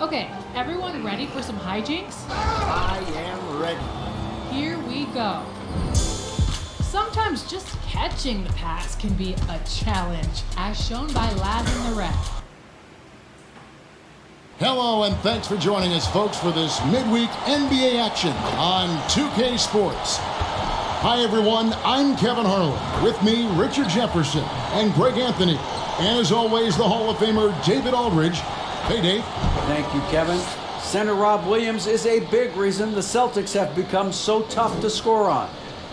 Okay, everyone ready for some hijinks? I am ready. Here we go. Sometimes just catching the pass can be a challenge, as shown by Laz in the red. Hello and thanks for joining us, folks, for this midweek NBA action on 2K Sports. Hi, everyone. I'm Kevin Harlan. With me, Richard Jefferson and Greg Anthony. And as always, the Hall of Famer, David Aldridge. Hey, Dave. Thank you, Kevin. Center Rob Williams is a big reason the Celtics have become so tough to score on.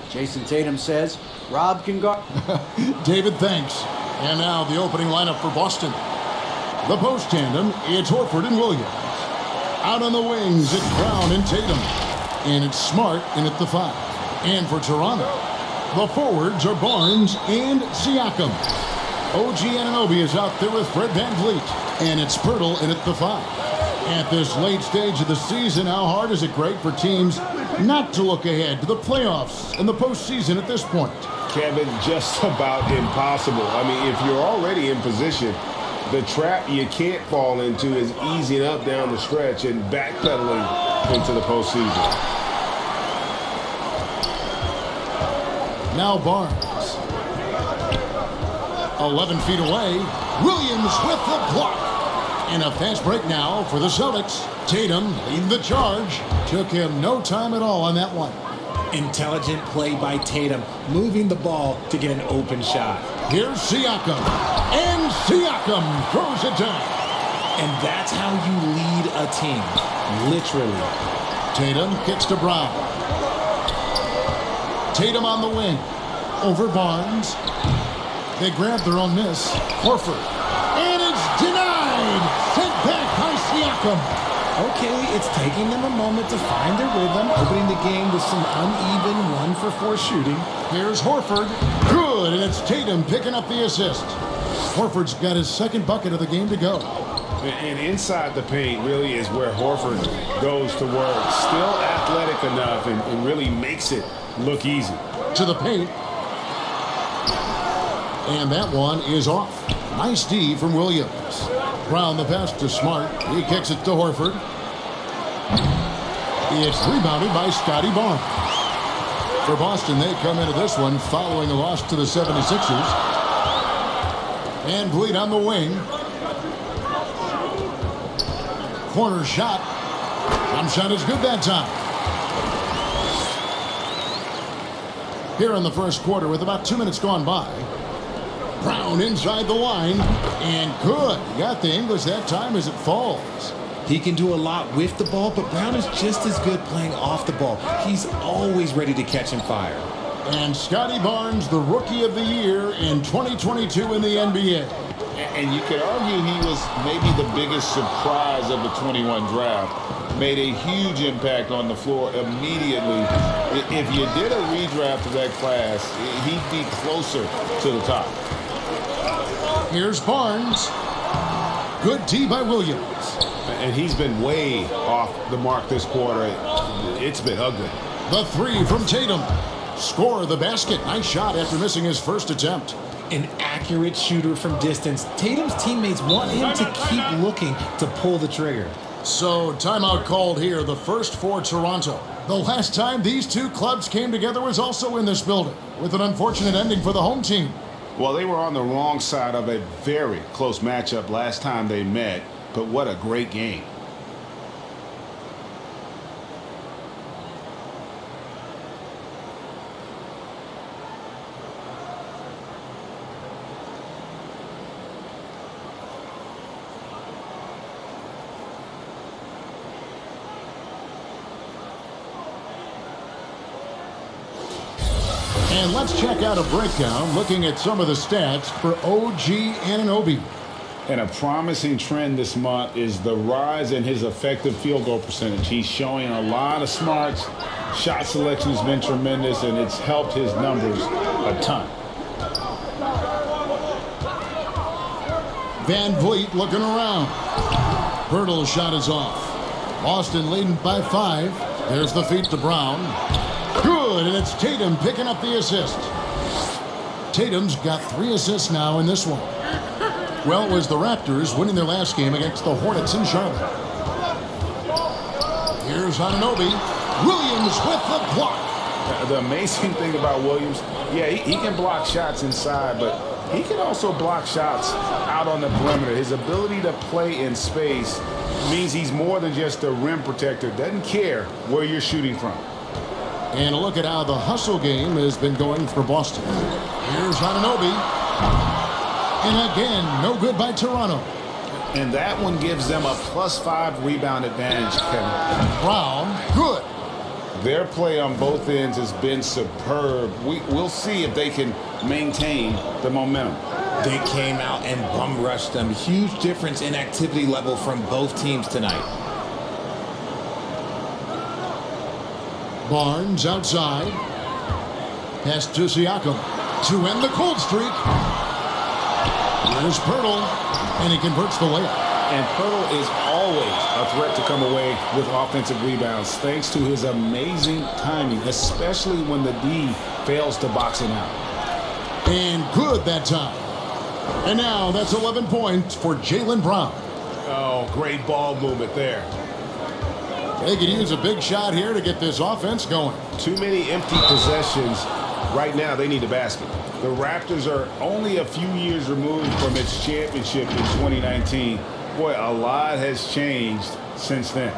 Jason Tatum says Rob can guard. David, thanks. And now the opening lineup for Boston. The post tandem, it's Horford and Williams. Out on the wings, it's Brown and Tatum. And it's Smart in at the 5. And for Toronto, the forwards are Barnes and Siakam. OG Anunoby is out there with Fred VanVleet. And it's Pirtle in at the 5. At this late stage of the season, how hard is it, Greg, for teams not to look ahead to the playoffs and the postseason at this point? Kevin, just about impossible. I mean, if you're already in position, the trap you can't fall into is easing up down the stretch and backpedaling into the postseason. Now Barnes. 11 feet away. Williams with the block. And a fast break now for the Celtics. Tatum leading the charge. Took him no time at all on that one. Intelligent play by Tatum, moving the ball to get an open shot. Here's Siakam. And Siakam throws it down. And that's how you lead a team, literally. Tatum kicks to Brown. Tatum on the wing. Over Barnes. They grab their own miss. Horford. And it's denied. Sent back by Siakam. Okay, it's taking them a moment to find their rhythm, opening the game with some uneven 1-for-4 shooting. Here's Horford. Good, and it's Tatum picking up the assist. Horford's got his second bucket of the game to go. And inside the paint really is where Horford goes to work. Still athletic enough and really makes it look easy. To the paint. And that one is off. Nice D from Williams. Brown the pass to Smart. He kicks it to Horford. It's rebounded by Scotty Barnes. For Boston, they come into this one following a loss to the 76ers. And VanVleet on the wing. Corner shot. Jump shot is good that time. Here in the first quarter with about 2 minutes gone by. Brown inside the line, and good. Got the English that time as it falls. He can do a lot with the ball, but Brown is just as good playing off the ball. He's always ready to catch and fire. And Scotty Barnes, the Rookie of the Year in 2022 in the NBA. And you could argue he was maybe the biggest surprise of the 21 draft. Made a huge impact on the floor immediately. If you did a redraft of that class, he'd be closer to the top. Here's Barnes. Good D by Williams. And he's been way off the mark this quarter. It's been ugly. The 3 from Tatum. Score the basket. Nice shot after missing his first attempt. An accurate shooter from distance. Tatum's teammates want him to keep looking to pull the trigger. So, timeout called here, the first for Toronto. The last time these two clubs came together was also in this building, with an unfortunate ending for the home team. Well, they were on the wrong side of a very close matchup last time they met, but what a great game. And let's check out a breakdown looking at some of the stats for OG Anunoby. And a promising trend this month is the rise in his effective field goal percentage. He's showing a lot of smarts. Shot selection has been tremendous, and it's helped his numbers a ton. VanVleet looking around. Pirtle's shot is off. Boston leading by 5. There's the feed to Brown. Good, and it's Tatum picking up the assist. Tatum's got 3 assists now in this one. Well, it was the Raptors winning their last game against the Hornets in Charlotte. Here's Anunoby. Williams with the block. The amazing thing about Williams, yeah, he can block shots inside, but he can also block shots out on the perimeter. His ability to play in space means he's more than just a rim protector. Doesn't care where you're shooting from. And a look at how the hustle game has been going for Boston. Here's Anunoby. And again, no good by Toronto. And that one gives them a +5 rebound advantage, Kevin. Brown, good. Their play on both ends has been superb. We'll see if they can maintain the momentum. They came out and bum rushed them. Huge difference in activity level from both teams tonight. Barnes outside. Pass to Siakam to end the cold streak. Here's Pirtle, and he converts the layup. And Pirtle is always a threat to come away with offensive rebounds thanks to his amazing timing, especially when the D fails to box him out. And good that time. And now that's 11 points for Jaylen Brown. Oh, great ball movement there. They could use a big shot here to get this offense going. Too many empty possessions. Right now, they need a basket. The Raptors are only a few years removed from its championship in 2019. Boy, a lot has changed since then.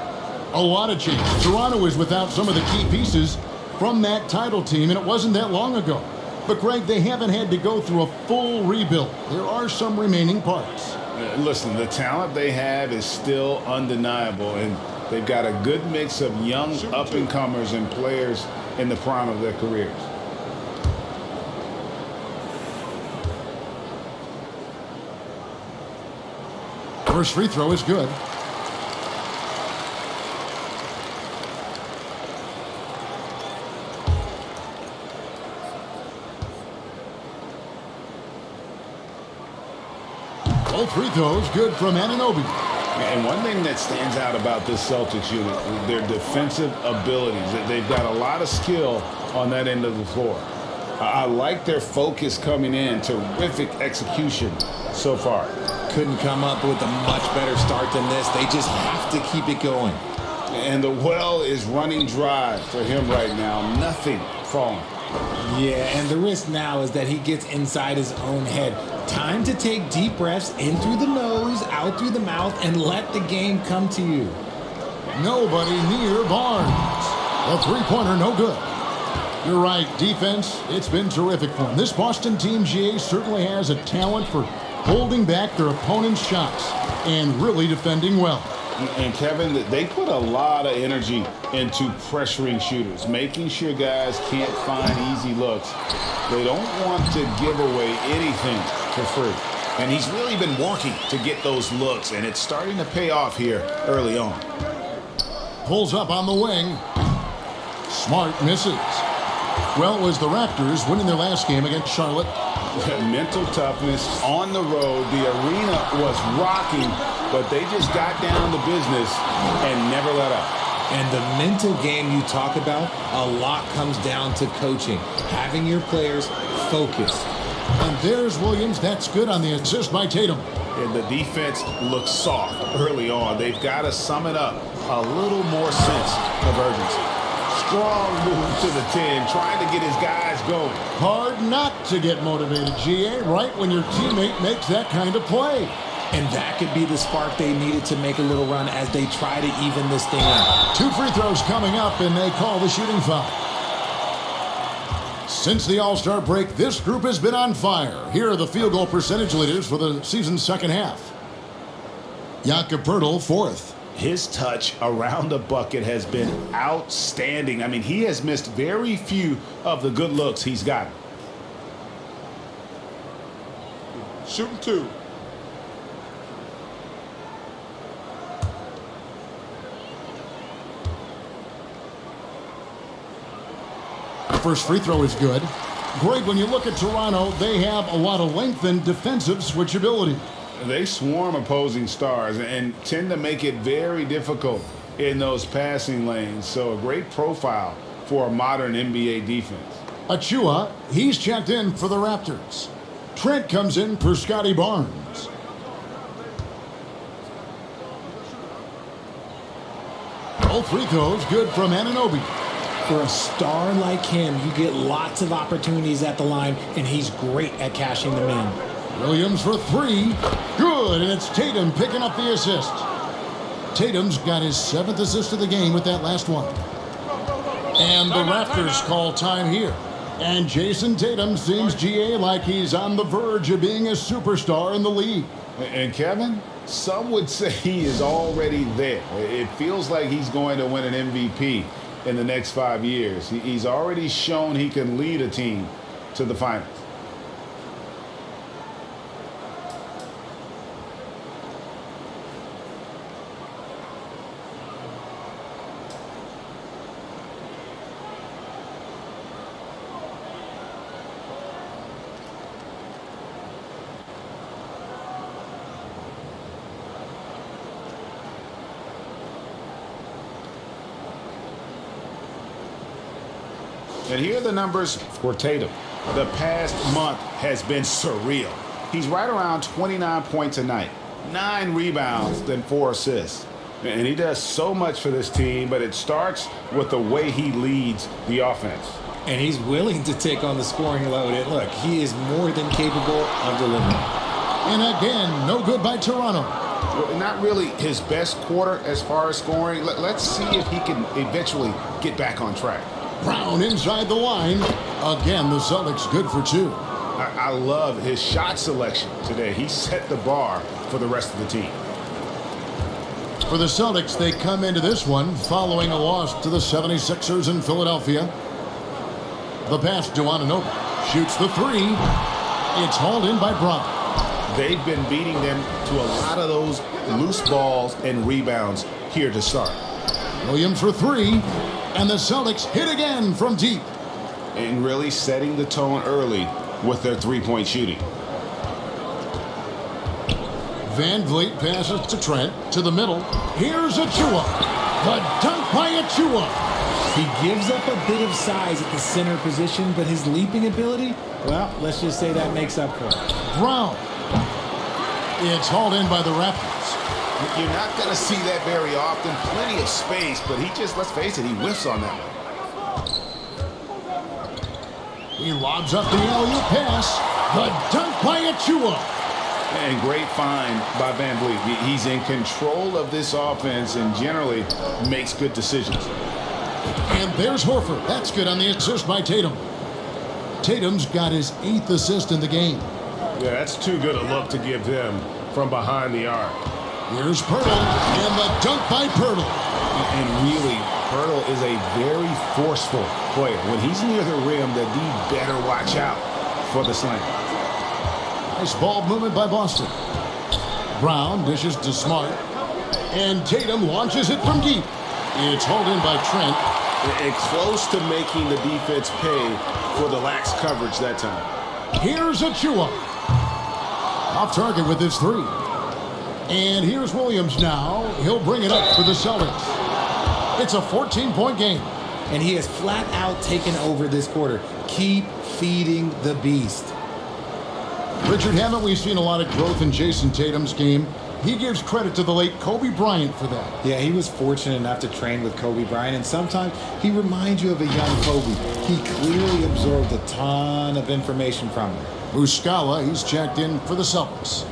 A lot of change. Toronto is without some of the key pieces from that title team, and it wasn't that long ago. But, Greg, they haven't had to go through a full rebuild. There are some remaining parts. Listen, the talent they have is still undeniable, and they've got a good mix of young up-and-comers and players in the prime of their careers. First free throw is good. Both free throws good from Anunoby. And one thing that stands out about this Celtics unit, their defensive abilities. They've got a lot of skill on that end of the floor. I like their focus coming in. Terrific execution so far. Couldn't come up with a much better start than this. They just have to keep it going. And the well is running dry for him right now. Nothing falling. Yeah, and the risk now is that he gets inside his own head. Time to take deep breaths in through the nose, out through the mouth, and let the game come to you. Nobody near Barnes. A three-pointer, no good. You're right, defense, it's been terrific for him. This Boston team, GA, certainly has a talent for holding back their opponent's shots and really defending well. And Kevin, they put a lot of energy into pressuring shooters, making sure guys can't find easy looks. They don't want to give away anything for free. And he's really been working to get those looks, and it's starting to pay off here early on. Pulls up on the wing. Smart misses. Well, it was the Raptors winning their last game against Charlotte. Mental toughness on the road. The arena was rocking, but they just got down to business and never let up. And the mental game you talk about, a lot comes down to coaching, having your players focused. And there's Williams. That's good on the assist by Tatum. And the defense looks soft early on. They've got to sum it up. A little more sense of urgency. Strong move to the 10, trying to get his guys going. Hard not to get motivated, GA, right when your teammate makes that kind of play. And that could be the spark they needed to make a little run as they try to even this thing out. 2 free throws coming up, and they call the shooting foul. Since the All-Star break, this group has been on fire. Here are the field goal percentage leaders for the season's second half. Jakob Pirtle, 4th. His touch around the bucket has been outstanding. I mean, he has missed very few of the good looks he's gotten. Shooting 2. First free throw is good. Greg, when you look at Toronto, they have a lot of length and defensive switchability. They swarm opposing stars and tend to make it very difficult in those passing lanes. So a great profile for a modern NBA defense. Achua, he's checked in for the Raptors. Trent comes in for Scotty Barnes. Both free throws good from Anunoby. For a star like him, you get lots of opportunities at the line, and he's great at cashing them in. Williams for three. Good, and it's Tatum picking up the assist. Tatum's got his 7th assist of the game with that last one. And the Raptors call time here. And Jason Tatum seems, GA, like he's on the verge of being a superstar in the league. And Kevin, some would say he is already there. It feels like he's going to win an MVP in the next 5 years. He's already shown he can lead a team to the finals. And here are the numbers for Tatum. The past month has been surreal. He's right around 29 points a night, 9 rebounds, then 4 assists. And he does so much for this team, but it starts with the way he leads the offense. And he's willing to take on the scoring load. And look, he is more than capable of delivering. And again, no good by Toronto. Not really his best quarter as far as scoring. Let's see if he can eventually get back on track. Brown inside the line. Again, the Celtics good for 2. I love his shot selection today. He set the bar for the rest of the team. For the Celtics, they come into this one following a loss to the 76ers in Philadelphia. The pass to Anunoby. Shoots the 3. It's hauled in by Brown. They've been beating them to a lot of those loose balls and rebounds here to start. Williams for 3. And the Celtics hit again from deep. And really setting the tone early with their three-point shooting. Van Vliet passes to Trent to the middle. Here's Achua. The dunk by Achua. He gives up a bit of size at the center position, but his leaping ability, well, let's just say that makes up for it. Brown. It's hauled in by the Raptors. You're not going to see that very often. Plenty of space, but he just, let's face it, he whiffs on that one. He lobs up the alley-oop pass. The dunk by Achua. And great find by Van Vliet. He's in control of this offense and generally makes good decisions. And there's Horford. That's good on the assist by Tatum. Tatum's got his 8th assist in the game. Yeah, that's too good a look to give him from behind the arc. Here's Pirtle, and the dunk by Pirtle. And really, Pirtle is a very forceful player. When he's near the rim, the D better watch out for the slam. Nice ball movement by Boston. Brown dishes to Smart, and Tatum launches it from deep. It's hauled in by Trent. And close to making the defense pay for the lax coverage that time. Here's Achua. Off target with his 3. And here's Williams now. He'll bring it up for the Celtics. It's a 14-point game. And he has flat out taken over this quarter. Keep feeding the beast. Richard, haven't we seen a lot of growth in Jason Tatum's game? He gives credit to the late Kobe Bryant for that. Yeah, he was fortunate enough to train with Kobe Bryant, and sometimes he reminds you of a young Kobe. He clearly absorbed a ton of information from him. Muscala, he's checked in for the Celtics.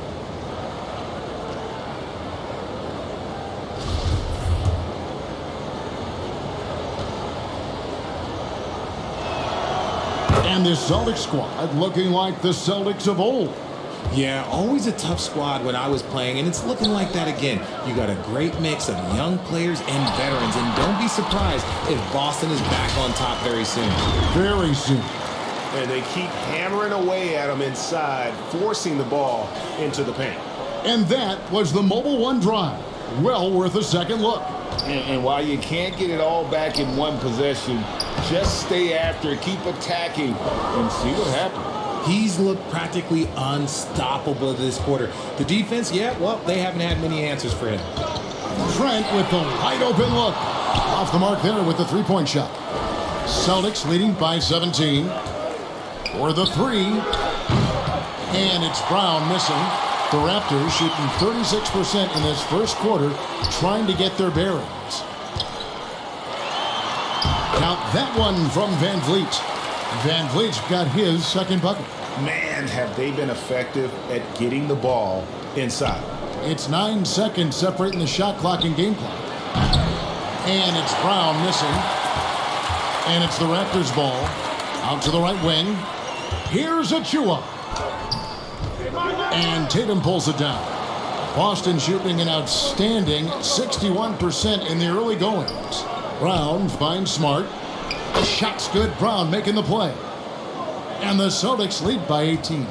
And this Celtics squad looking like the Celtics of old. Yeah, always a tough squad when I was playing, and it's looking like that again. You got a great mix of young players and veterans, and don't be surprised if Boston is back on top very soon. Very soon. And they keep hammering away at them inside, forcing the ball into the paint. And that was the Mobile One drive. Well worth a second look. And while you can't get it all back in one possession, just stay after it, keep attacking, and see what happens. He's looked practically unstoppable this quarter. The defense, yeah, well, they haven't had many answers for him. Trent with the wide open look. Off the mark there with the three-point shot. Celtics leading by 17. For the 3. And it's Brown missing. The Raptors shooting 36% in this first quarter, trying to get their bearings. Now that one from Van Vliet. Van Vliet's got his second bucket. Man, have they been effective at getting the ball inside. It's 9 seconds separating the shot clock and game clock. And it's Brown missing. And it's the Raptors ball. Out to the right wing. Here's Achua. And Tatum pulls it down. Boston shooting an outstanding 61% in the early goings. Brown finds Smart. The shot's good. Brown making the play. And the Celtics lead by 18.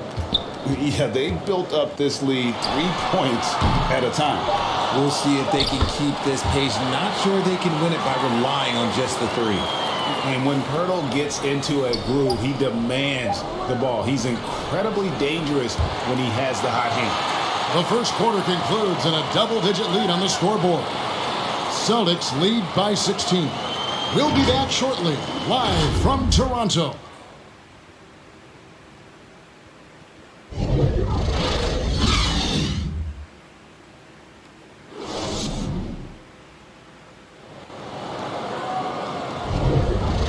Yeah, they built up this lead 3 points at a time. We'll see if they can keep this pace. Not sure they can win it by relying on just the three. And when Pirtle gets into a groove, he demands the ball. He's incredibly dangerous when he has the hot hand. The first quarter concludes in a double-digit lead on the scoreboard. Celtics lead by 16. We'll be back shortly, live from Toronto.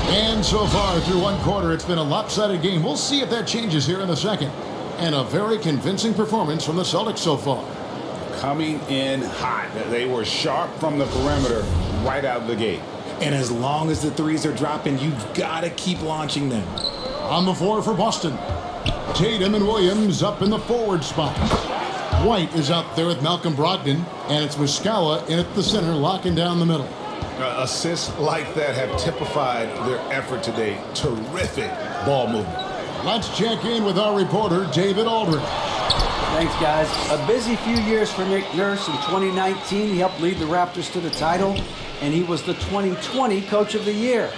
And so far through one quarter, it's been a lopsided game. We'll see if that changes here in the second. And a very convincing performance from the Celtics so far. Coming in hot. They were sharp from the perimeter right out of the gate. And as long as the threes are dropping, you've got to keep launching them. On the floor for Boston, Tatum and Williams up in the forward spot. White is out there with Malcolm Brogdon, and it's Muscala in at the center, locking down the middle. Assists like that have typified their effort today. Terrific ball movement. Let's check in with our reporter, David Aldridge. Thanks, guys. A busy few years for Nick Nurse. In 2019, he helped lead the Raptors to the title, and he was the 2020 Coach of the Year.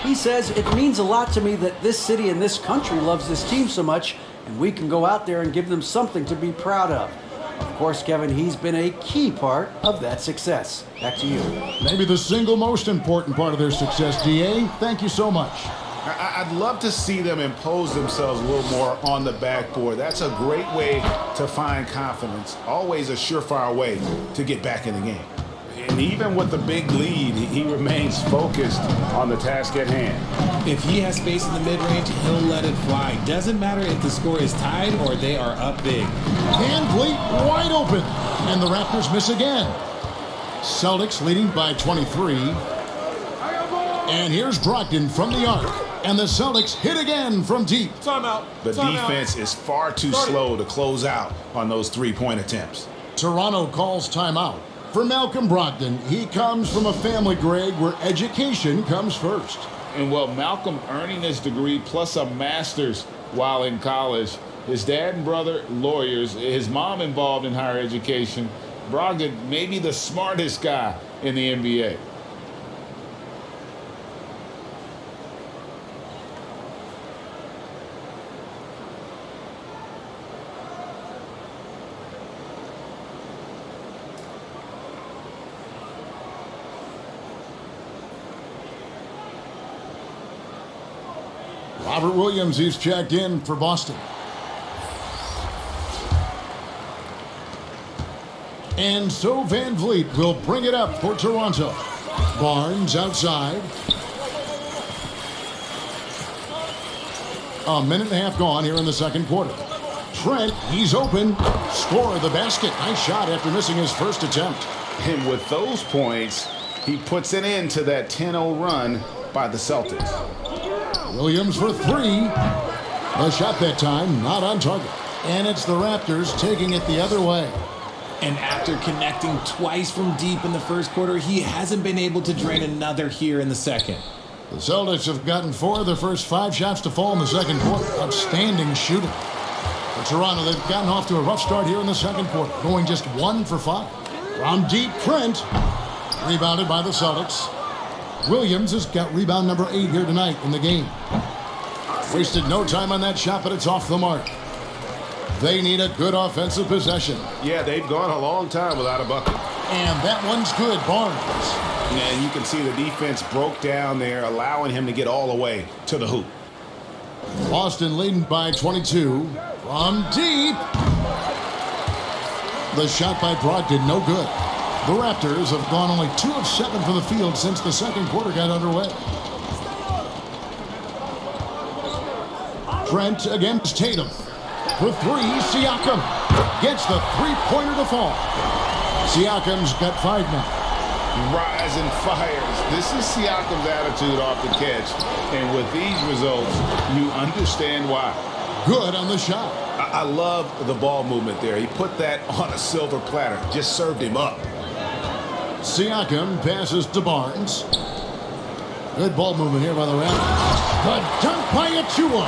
He says, "It means a lot to me that this city and this country loves this team so much, and we can go out there and give them something to be proud of." Of course, Kevin, he's been a key part of that success. Back to you. Maybe the single most important part of their success, DA. Thank you so much. I'd love to see them impose themselves a little more on the backboard. That's a great way to find confidence. Always a surefire way to get back in the game. And even with the big lead, he remains focused on the task at hand. If he has space in the mid-range, he'll let it fly. Doesn't matter if the score is tied or they are up big. Van Vliet wide open, and the Raptors miss again. Celtics leading by 23. And here's Brogdon from the arc. And the Celtics hit again from deep. Timeout. The defense is far too slow to close out on those three-point attempts. Toronto calls timeout. For Malcolm Brogdon, he comes from a family, Greg, where education comes first. And well, Malcolm earning his degree plus a master's while in college. His dad and brother, lawyers. His mom involved in higher education. Brogdon, maybe the smartest guy in the NBA. Robert Williams, he's checked in for Boston. And so Van Vliet will bring it up for Toronto. Barnes outside. A minute and a half gone here in the second quarter. Trent, he's open. Score the basket. Nice shot after missing his first attempt. And with those points, he puts an end to that 10-0 run by the Celtics. Williams for three. The shot that time not on target. And it's the Raptors taking it the other way. And after connecting twice from deep in the first quarter, he hasn't been able to drain another here in the second. The Celtics have gotten 4 of their first 5 shots to fall in the second quarter. Outstanding shooting. For Toronto, they've gotten off to a rough start here in the second quarter, going just 1 for 5. From deep, Trent. Rebounded by the Celtics. Williams has got rebound number 8 here tonight in the game. Wasted no time on that shot, but it's off the mark. They need a good offensive possession. Yeah, they've gone a long time without a bucket. And that one's good, Barnes. And you can see the defense broke down there, allowing him to get all the way to the hoop. Boston leading by 22. From deep. The shot by Brogdon, no good. The Raptors have gone only 2 of 7 from the field since the second quarter got underway. Trent against Tatum. For three, Siakam gets the three-pointer to fall. Siakam's got 5 now. Rise and fires. This is Siakam's attitude off the catch. And with these results, you understand why. Good on the shot. I love the ball movement there. He put that on a silver platter. Just served him up. Siakam passes to Barnes. Good ball movement here by the Raptors. The dunk by Achua.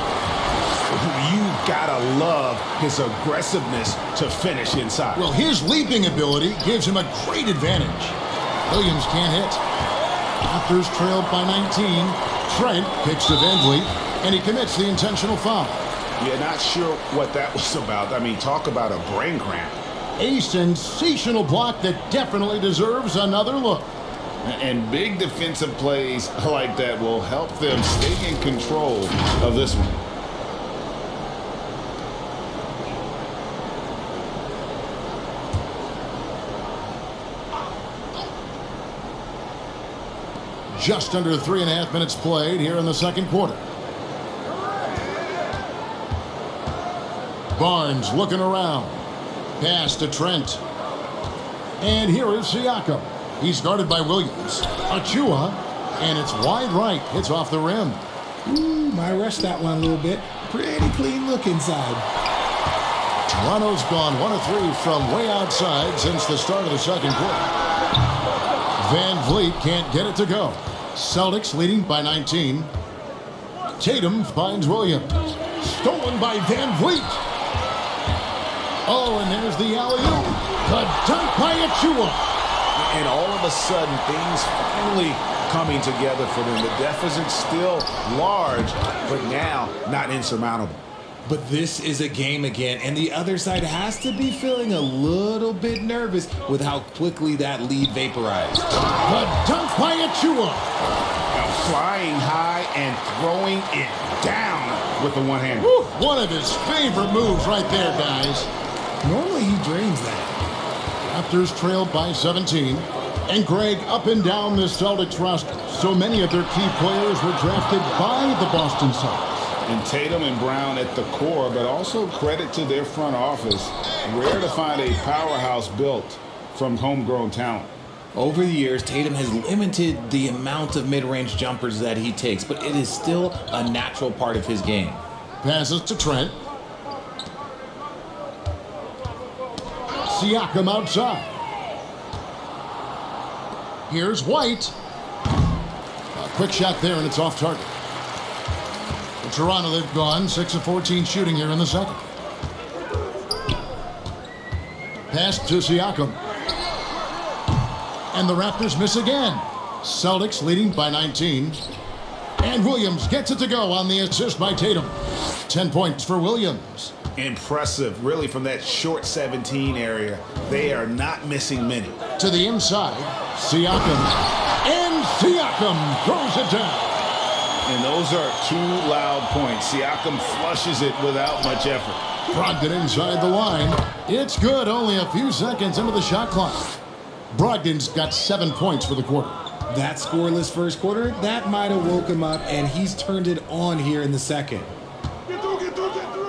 You gotta love his aggressiveness to finish inside. Well, his leaping ability gives him a great advantage. Williams can't hit. Raptors trailed by 19. Trent kicks to Van Vliet, and he commits the intentional foul. Yeah, not sure what that was about. I mean, talk about a brain cramp. A sensational block that definitely deserves another look. And big defensive plays like that will help them stay in control of this one. Just under 3.5 minutes played here in the second quarter. Barnes looking around. Pass to Trent. And here is Siakam. He's guarded by Williams. Achua, and it's wide right. It's off the rim. Ooh, might rush that one a little bit. Pretty clean look inside. Toronto's gone 1 of 3 from way outside since the start of the second quarter. Van Vliet can't get it to go. Celtics leading by 19. Tatum finds Williams. Stolen by Van Vliet. Oh, and there's the alley-oop. The dunk by Achua. And all of a sudden, things finally coming together for them. The deficit's still large, but now not insurmountable. But this is a game again, and the other side has to be feeling a little bit nervous with how quickly that lead vaporized. The dunk by Achua. Now flying high and throwing it down with the one hand. One of his favorite moves right there, guys. Normally he drains that. Raptors trailed by 17. And Greg, up and down the Celtics roster, so many of their key players were drafted by the Boston Celtics. And Tatum and Brown at the core, but also credit to their front office. Rare to find a powerhouse built from homegrown talent. Over the years, Tatum has limited the amount of mid-range jumpers that he takes, but it is still a natural part of his game. Passes to Trent. Siakam outside. Here's White. A quick shot there, and it's off target. In Toronto, they've gone 6 of 14 shooting here in the second. Pass to Siakam. And the Raptors miss again. Celtics leading by 19. And Williams gets it to go on the assist by Tatum. 10 points for Williams. Impressive, really, from that short 17 area. They are not missing many. To the inside, Siakam. And Siakam throws it down. And those are 2 loud points. Siakam flushes it without much effort. Brogdon inside the line. It's good, only a few seconds into the shot clock. Brogdon's got 7 points for the quarter. That scoreless first quarter, that might have woke him up, and he's turned it on here in the second.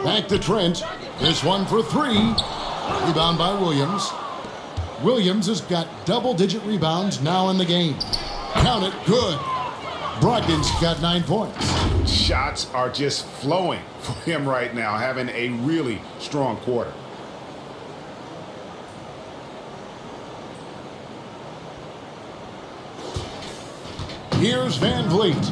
Back to Trent. This one for 3. Rebound by Williams. Williams has got double-digit rebounds now in the game. Count it, good. Brogdon's got 9 points. Shots are just flowing for him right now, having a really strong quarter. Here's Van Vliet.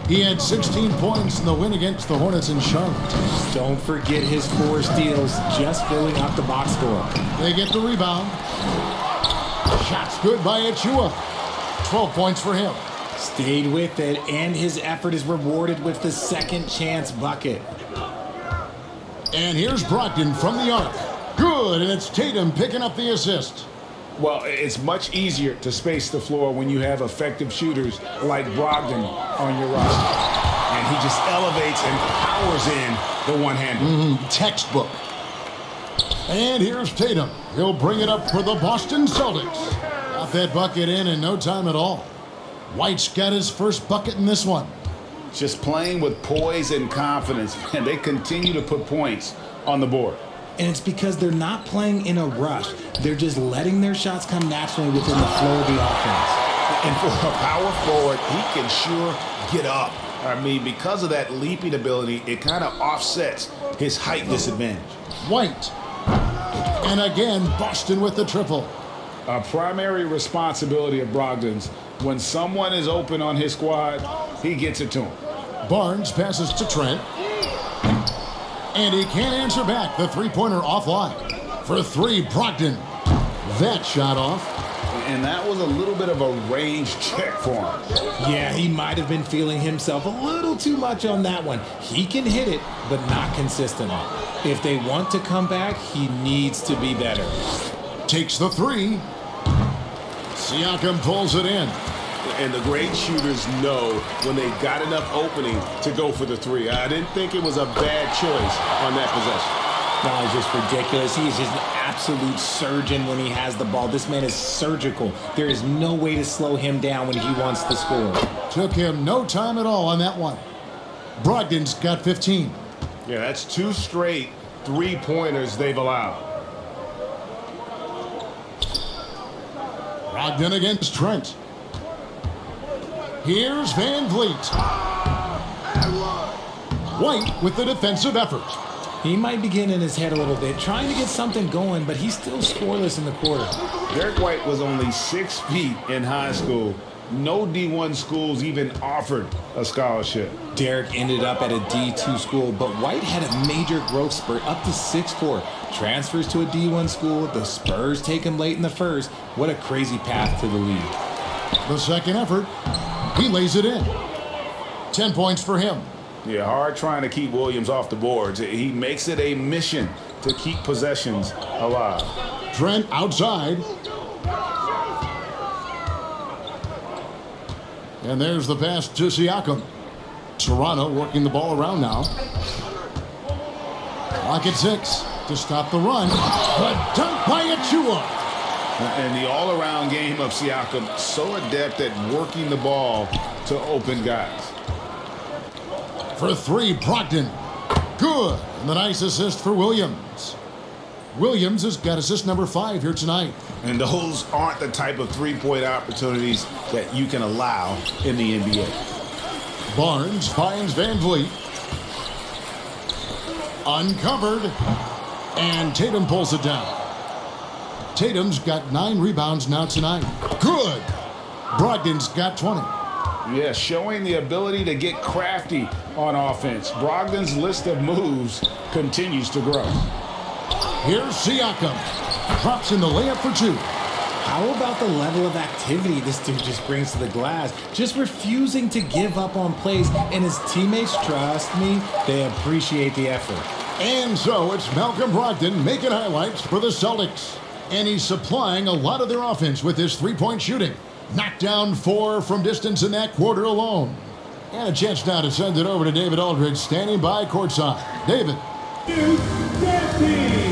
He had 16 points in the win against the Hornets in Charlotte. Don't forget his 4 steals, just filling up the box score. They get the rebound. Shots good by Achua. 12 points for him. Stayed with it, and his effort is rewarded with the second chance bucket. And here's Brogdon from the arc. Good, and it's Tatum picking up the assist. Well, it's much easier to space the floor when you have effective shooters like Brogdon on your roster. And he just elevates and powers in the one-hander. Textbook. And here's Tatum. He'll bring it up for the Boston Celtics. Got that bucket in no time at all. White's got his first bucket in this one. just playing with poise and confidence, and they continue to put points on the board. And it's because they're not playing in a rush. They're just letting their shots come naturally within the flow of the offense. And for a power forward, he can sure get up. I mean, because of that leaping ability, it kind of offsets his height disadvantage. White. And again, Boston with the triple. A primary responsibility of Brogdon's, when someone is open on his squad, he gets it to him. Barnes passes to Trent. And he can't answer back. The three-pointer offline. For three, Brogdon. That shot off. And that was a little bit of a range check for him. Yeah, he might have been feeling himself a little too much on that one. He can hit it, but not consistently. If they want to come back, he needs to be better. Takes the three. Siakam pulls it in. And the great shooters know when they've got enough opening to go for the three. I didn't think it was a bad choice on that possession. No, it's just ridiculous. He is just an absolute surgeon when he has the ball. This man is surgical. There is no way to slow him down when he wants to score. Took him no time at all on that one. Brogdon's got 15. Yeah, that's 2 straight three-pointers they've allowed. Brogdon against Trent. Here's Van Vliet. White with the defensive effort. He might be getting in his head a little bit, trying to get something going, but he's still scoreless in the quarter. Derek White was only 6 feet in high school. No D1 schools even offered a scholarship. Derek ended up at a D2 school, but White had a major growth spurt up to 6'4". Transfers to a D1 school. The Spurs take him late in the first. What a crazy path to the league. The second effort. He lays it in. 10 points for him. Yeah, hard trying to keep Williams off the boards. He makes it a mission to keep possessions alive. Trent outside. And there's the pass to Siakam. Toronto working the ball around now. Clock at 6 to stop the run. The dunk by Achua. And the all-around game of Siakam, so adept at working the ball to open guys. For three, Brogdon. Good. And the nice assist for Williams. Williams has got assist number 5 here tonight. And those aren't the type of three-point opportunities that you can allow in the NBA. Barnes finds Van Vliet. Uncovered. And Tatum pulls it down. Tatum's got 9 rebounds now tonight. Good. Brogdon's got 20. Yeah, showing the ability to get crafty on offense. Brogdon's list of moves continues to grow. Here's Siakam. Drops in the layup for 2. How about the level of activity this dude just brings to the glass? Just refusing to give up on plays, and his teammates, trust me, they appreciate the effort. And so it's Malcolm Brogdon making highlights for the Celtics. And he's supplying a lot of their offense with his three-point shooting. Knocked down 4 from distance in that quarter alone. And a chance now to send it over to David Aldridge, standing by courtside. David.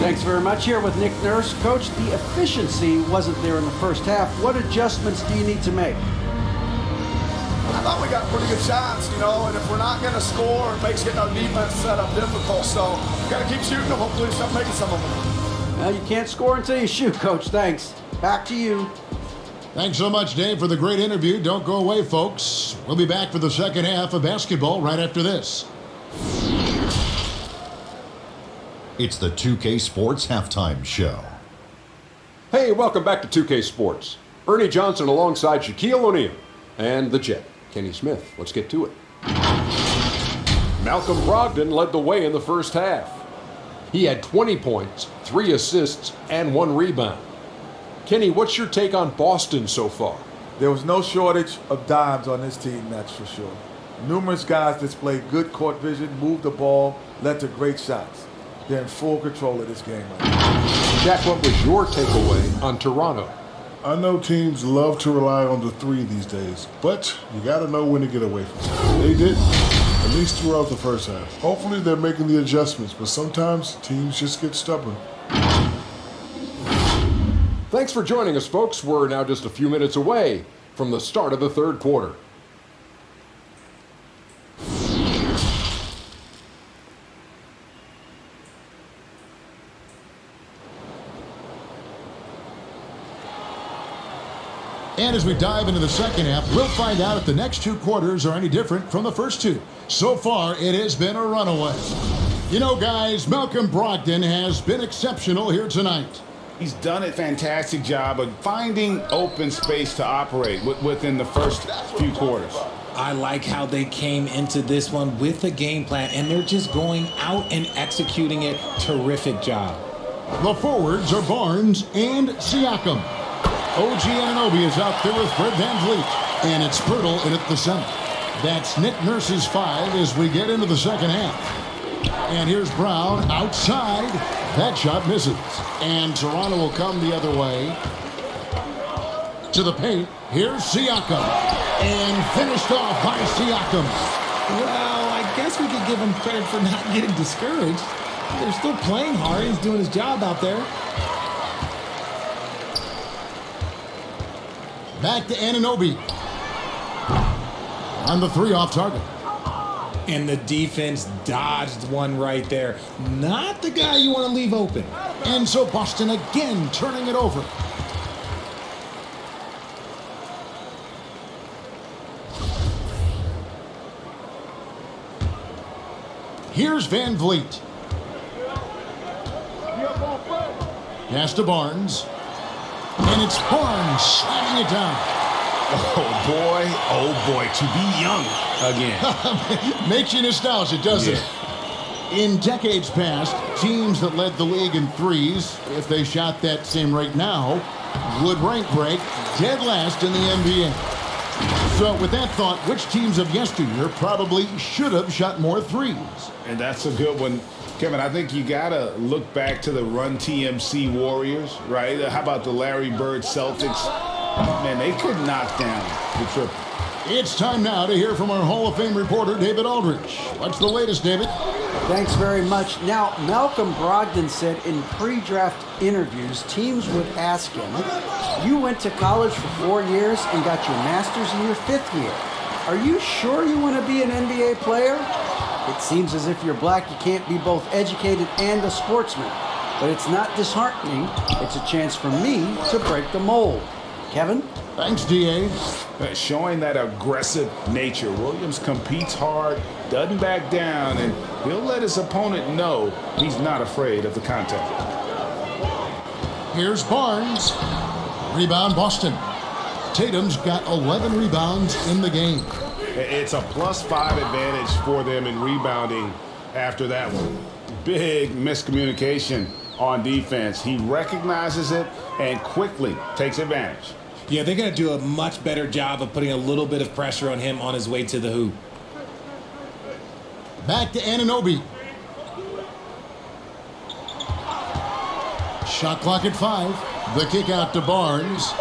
Thanks very much. Here with Nick Nurse. Coach, the efficiency wasn't there in the first half. What adjustments do you need to make? I thought we got pretty good shots, and if we're not going to score, it makes getting our defense set up difficult. So we've got to keep shooting them. Hopefully start making some of them. Well, you can't score until you shoot, Coach. Thanks. Back to you. Thanks so much, Dave, for the great interview. Don't go away, folks. We'll be back for the second half of basketball right after this. It's the 2K Sports Halftime Show. Hey, welcome back to 2K Sports. Ernie Johnson alongside Shaquille O'Neal and the Jet, Kenny Smith. Let's get to it. Malcolm Brogdon led the way in the first half. He had 20 points, 3 assists, and 1 rebound. Kenny, what's your take on Boston so far? There was no shortage of dimes on this team, that's for sure. Numerous guys displayed good court vision, moved the ball, led to great shots. They're in full control of this game right now. Jack, what was your takeaway on Toronto? I know teams love to rely on the 3 these days, but you got to know when to get away from it. They didn't, at least throughout the first half. Hopefully they're making the adjustments, but sometimes teams just get stubborn. Thanks for joining us, folks. We're now just a few minutes away from the start of the third quarter. And as we dive into the second half, we'll find out if the next two quarters are any different from the first two. So far, it has been a runaway. You know, guys, Malcolm Brogdon has been exceptional here tonight. He's done a fantastic job of finding open space to operate within the first few quarters. I like how they came into this one with a game plan, and they're just going out and executing it. Terrific job. The forwards are Barnes and Siakam. OG Anunoby is out there with Fred VanVleet, and it's Pirtle in at the center. That's Nick Nurse's 5 as we get into the second half. And here's Brown outside. That shot misses. And Toronto will come the other way. To the paint. Here's Siakam. And finished off by Siakam. Well, I guess we could give him credit for not getting discouraged. They're still playing hard. He's doing his job out there. Back to Anunoby. On the 3 off target. And the defense dodged one right there. Not the guy you want to leave open. And so Boston again turning it over. Here's VanVleet. Pass to Barnes. And it's Barnes slamming it down. Oh boy, to be young again. Makes you nostalgic, doesn't it? In decades past, teams that led the league in threes, if they shot that same rate now, would rank break dead last in the NBA. So with that thought, which teams of yesteryear probably should have shot more threes? And that's a good one. Kevin, I think you got to look back to the Run TMC Warriors, right? How about the Larry Bird Celtics? Man, they could knock down the triple. It's time now to hear from our Hall of Fame reporter, David Aldrich. What's the latest, David? Thanks very much. Now, Malcolm Brogdon said in pre-draft interviews, teams would ask him, you went to college for 4 years and got your master's in your 5th year. Are you sure you want to be an NBA player? It seems as if you're black, you can't be both educated and a sportsman. But it's not disheartening. It's a chance for me to break the mold. Kevin? Thanks, D.A. Showing that aggressive nature. Williams competes hard, doesn't back down, and he'll let his opponent know he's not afraid of the contact. Here's Barnes. Rebound, Boston. Tatum's got 11 rebounds in the game. It's a +5 advantage for them in rebounding after that one. Big miscommunication on defense. He recognizes it and quickly takes advantage. Yeah, they're going to do a much better job of putting a little bit of pressure on him on his way to the hoop. Back to Anunoby. Shot clock at 5. The kick out to Barnes.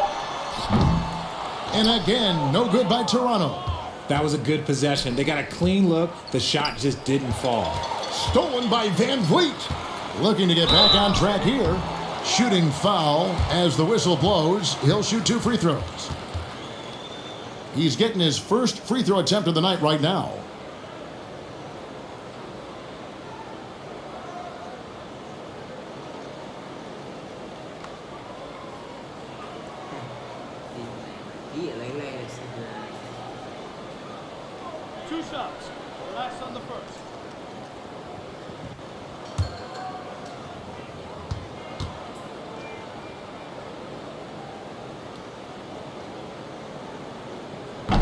And again, no good by Toronto. That was a good possession. They got a clean look. The shot just didn't fall. Stolen by VanVleet. Looking to get back on track here. Shooting foul as the whistle blows. He'll shoot 2 free throws. He's getting his first free throw attempt of the night right now. Two shots. Relax on the first.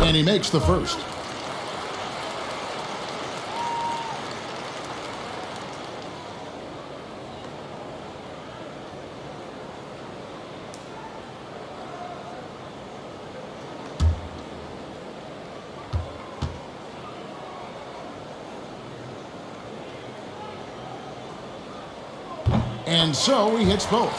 And he makes the first. And so he hits both.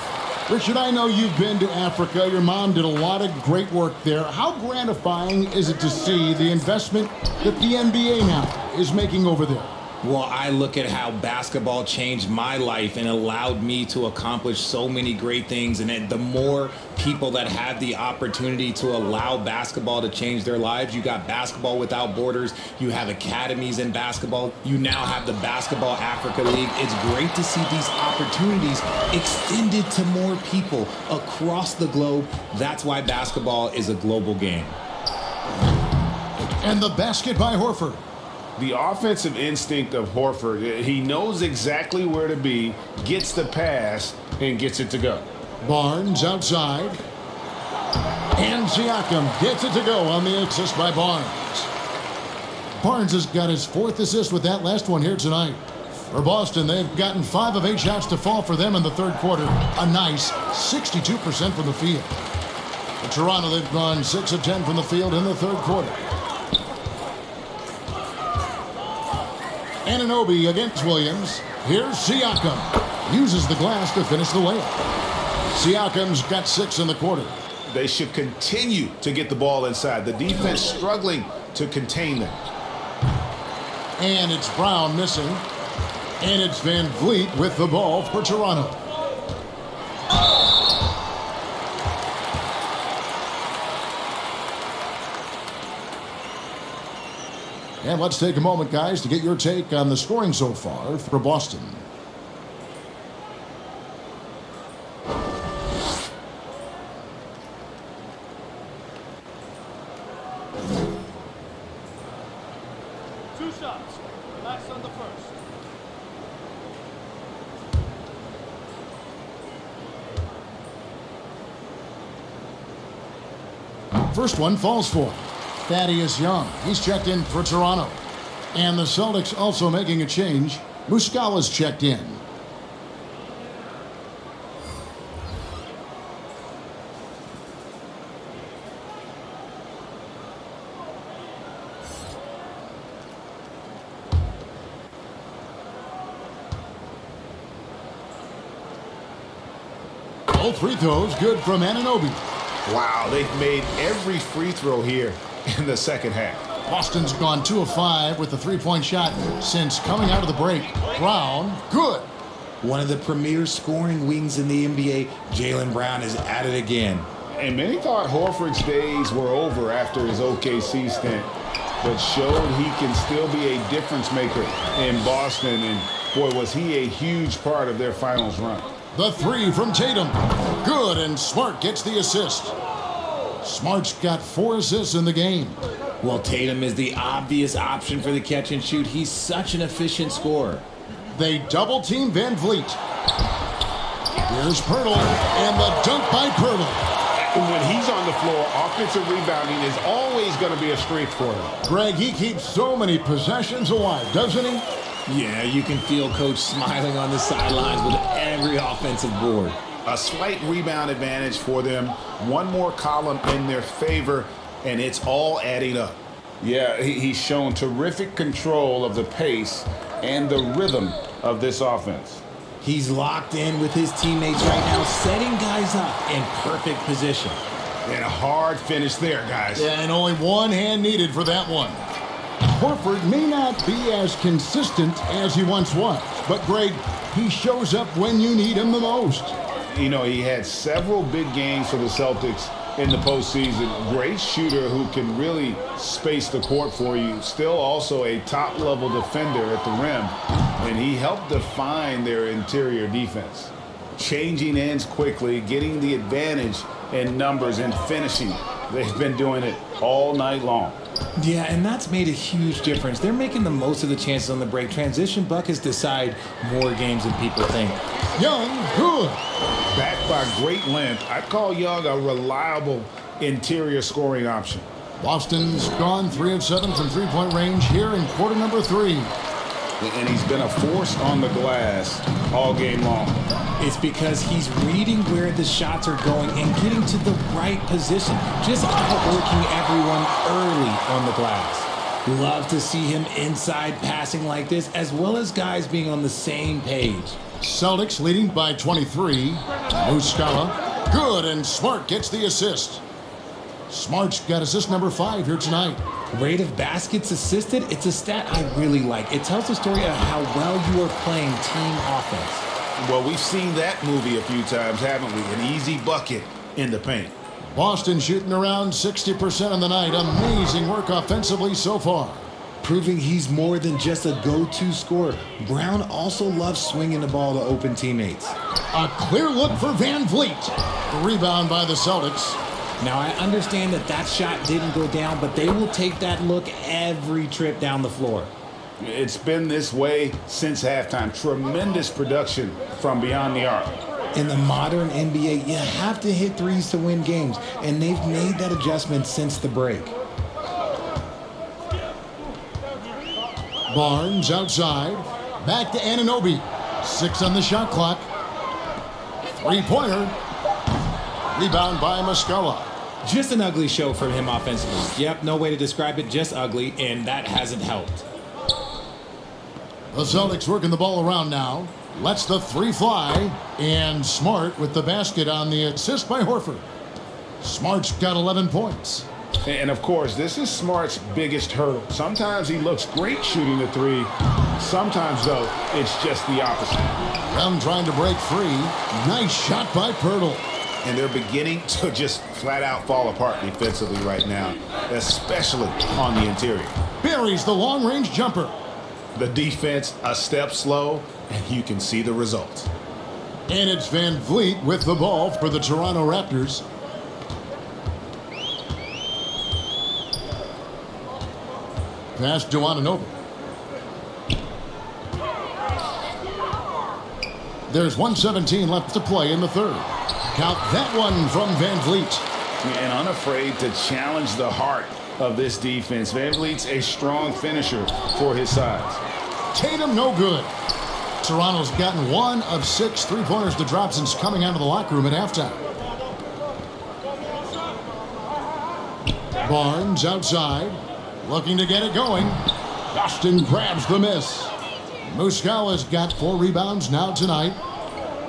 Richard, I know you've been to Africa. Your mom did a lot of great work there. How gratifying is it to see the investment that the NBA now is making over there? Well, I look at how basketball changed my life and allowed me to accomplish so many great things. And the more people that have the opportunity to allow basketball to change their lives, you got Basketball Without Borders, you have academies in basketball, you now have the Basketball Africa League. It's great to see these opportunities extended to more people across the globe. That's why basketball is a global game. And the basket by Horford. The offensive instinct of Horford, he knows exactly where to be, gets the pass, and gets it to go. Barnes outside. And Siakam gets it to go on the assist by Barnes. Barnes has got his 4th assist with that last one here tonight. For Boston, they've gotten 5 of 8 shots to fall for them in the third quarter. A nice 62% from the field. For Toronto, they've gone 6 of 10 from the field in the third quarter. Anunoby against Williams. Here's Siakam. Uses the glass to finish the layup. Siakam's got 6 in the quarter. They should continue to get the ball inside. The defense struggling to contain them. And it's Brown missing. And it's Van Vliet with the ball for Toronto. And let's take a moment, guys, to get your take on the scoring so far for Boston. Two shots. Relax on the first. First one falls for Thaddeus Young. He's checked in for Toronto. And the Celtics also making a change. Muscala's checked in. Both free throws good from Anunoby. Wow, they've made every free throw here in the second half. Boston's gone 2 of 5 with the three-point shot since coming out of the break. Brown, good. One of the premier scoring wings in the NBA, Jaylen Brown is at it again. And many thought Horford's days were over after his OKC stint, but showed he can still be a difference maker in Boston. And boy, was he a huge part of their finals run. The 3 from Tatum. Good, and Smart gets the assist. Smart's got 4 assists in the game. Well, Tatum is the obvious option for the catch and shoot. He's such an efficient scorer. They double-team Van Vliet. Here's Pirtle, and the dunk by Pirtle. When he's on the floor, offensive rebounding is always going to be a strength for him. Greg, he keeps so many possessions alive, doesn't he? Yeah, you can feel Coach smiling on the sidelines with every offensive board. A slight rebound advantage for them. One more column in their favor, and it's all adding up. Yeah, he's shown terrific control of the pace and the rhythm of this offense. He's locked in with his teammates right now, setting guys up in perfect position. And a hard finish there, guys. Yeah, and only one hand needed for that one. Horford may not be as consistent as he once was, but Greg, he shows up when you need him the most. You know, he had several big games for the Celtics in the postseason. Great shooter who can really space the court for you. Still also a top-level defender at the rim. And he helped define their interior defense. Changing ends quickly, getting the advantage in numbers and finishing. They've been doing it all night long. Yeah, and that's made a huge difference. They're making the most of the chances on the break. Transition buckets decide more games than people think. Young, good. Backed by great length, I call Young a reliable interior scoring option. Boston's gone 3 of 7 from three-point range here in quarter number 3. And he's been a force on the glass all game long. It's because he's reading where the shots are going and getting to the right position, just outworking everyone early on the glass. Love to see him inside passing like this, as well as guys being on the same page. Celtics leading by 23. Muscala, good, and Smart gets the assist. Smart's got assist number 5 here tonight. Rate of baskets assisted, it's a stat I really like. It tells the story of how well you are playing team offense. Well, we've seen that movie a few times, haven't we? An easy bucket in the paint. Boston shooting around 60% on the night. Amazing work offensively so far. Proving he's more than just a go-to scorer. Brown also loves swinging the ball to open teammates. A clear look for Van Vliet. The rebound by the Celtics. Now, I understand that shot didn't go down, but they will take that look every trip down the floor. It's been this way since halftime. Tremendous production from beyond the arc. In the modern NBA, you have to hit threes to win games, and they've made that adjustment since the break. Barnes outside. Back to Anunoby. 6 on the shot clock. 3-pointer. Rebound by Muscala. Just an ugly show from him offensively. Yep, no way to describe it, just ugly, and that hasn't helped. The Celtics working the ball around now. Lets the 3 fly. And Smart with the basket on the assist by Horford. Smart's got 11 points. And, of course, this is Smart's biggest hurdle. Sometimes he looks great shooting the 3. Sometimes, though, it's just the opposite. Young trying to break free. Nice shot by Pirtle. And they're beginning to just flat-out fall apart defensively right now, especially on the interior. Buries the long-range jumper. The defense a step slow, and you can see the results. And it's Van Vliet with the ball for the Toronto Raptors. Pass to Anunoby. There's 1:17 left to play in the third. Count that one from Van Vliet. And unafraid to challenge the heart of this defense. Van Vliet's a strong finisher for his size. Tatum no good. Toronto's gotten 1 of 6 3-pointers to drop since coming out of the locker room at halftime. Barnes outside. Looking to get it going. Boston grabs the miss. Muscala's got 4 rebounds now tonight.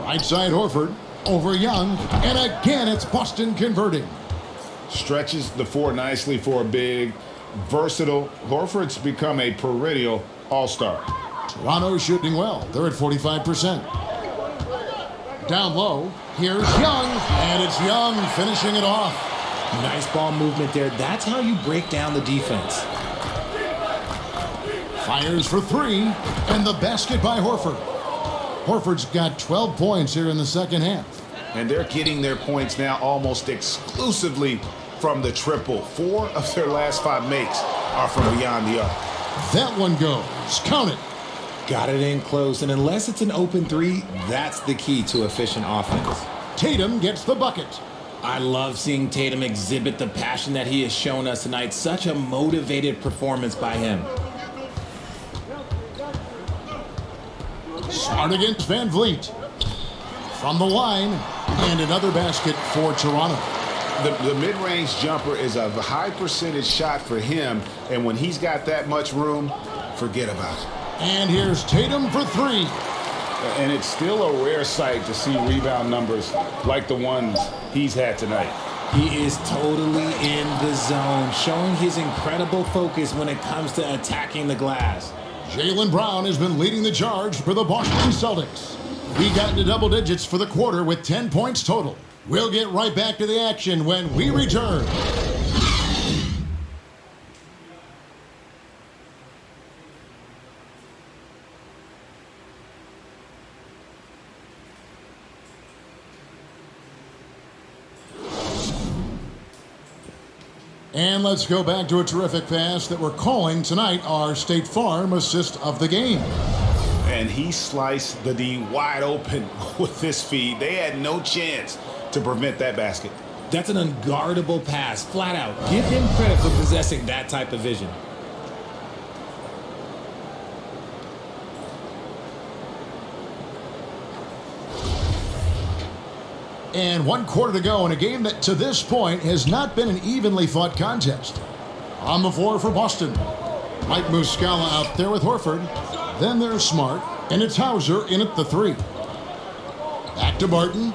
Right side Horford. Over Young. And again, it's Boston converting. Stretches the 4 nicely for a big, versatile. Horford's become a perennial all-star. Toronto shooting well. They're at 45%. Down low. Here's Young. And it's Young finishing it off. Nice ball movement there. That's how you break down the defense. Fires for 3. And the basket by Horford. Horford's got 12 points here in the second half. And they're getting their points now almost exclusively from the triple. 4 of their last 5 makes are from beyond the arc. That one goes. Count it. Got it in close, and unless it's an open 3, that's the key to efficient offense. Tatum gets the bucket. I love seeing Tatum exhibit the passion that he has shown us tonight. Such a motivated performance by him. Smart against Van Vliet. From the line, and another basket for Toronto. The mid-range jumper is a high percentage shot for him, and when he's got that much room, forget about it. And here's Tatum for 3. And it's still a rare sight to see rebound numbers like the ones he's had tonight. He is totally in the zone, showing his incredible focus when it comes to attacking the glass. Jaylen Brown has been leading the charge for the Boston Celtics. He got into double digits for the quarter with 10 points total. We'll get right back to the action when we return. And let's go back to a terrific pass that we're calling tonight our State Farm assist of the game. And he sliced the D wide open with this feed. They had no chance to prevent that basket. That's an unguardable pass, flat out. Give him credit for possessing that type of vision. And 1 quarter to go in a game that to this point has not been an evenly fought contest. On the floor for Boston. Mike Muscala out there with Horford. Then there's Smart. And it's Hauser in at the 3. Back to Barton.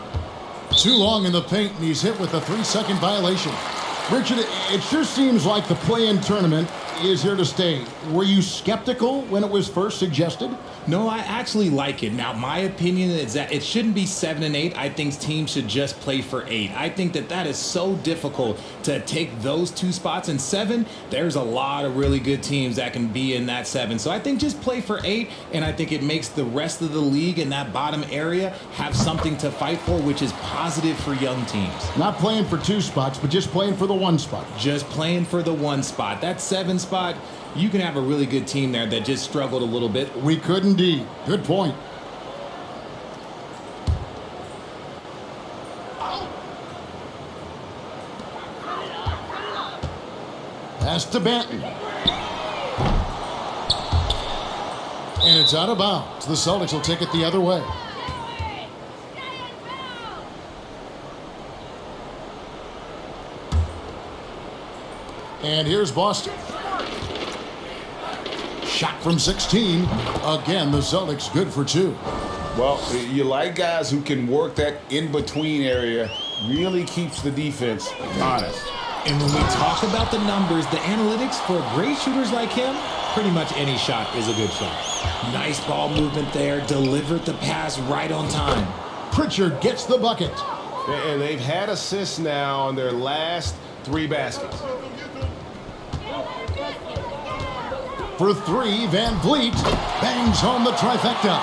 Too long in the paint, and he's hit with a 3-second violation. Richard, it sure seems like the play-in tournament is here to stay. Were you skeptical when it was first suggested? No, I actually like it. Now, my opinion is that it shouldn't be 7 and 8. I think teams should just play for 8. I think that is so difficult to take those 2 spots. In 7, there's a lot of really good teams that can be in that 7. So I think just play for 8, and I think it makes the rest of the league in that bottom area have something to fight for, which is positive for young teams. Not playing for 2 spots, but just playing for the 1 spot. Just playing for the 1 spot. That 7 spot, you can have a really good team there that just struggled a little bit. We could indeed. Good point. Pass to Banton. And it's out of bounds. The Celtics will take it the other way. And here's Boston. Shot from 16. Again, the Celtics good for 2. Well, you like guys who can work that in-between area, really keeps the defense honest. And when we talk about the numbers, the analytics for great shooters like him, pretty much any shot is a good shot. Nice ball movement there, delivered the pass right on time. Pritchard gets the bucket. And they've had assists now on their last 3 baskets. For 3, Van Vliet bangs home the trifecta.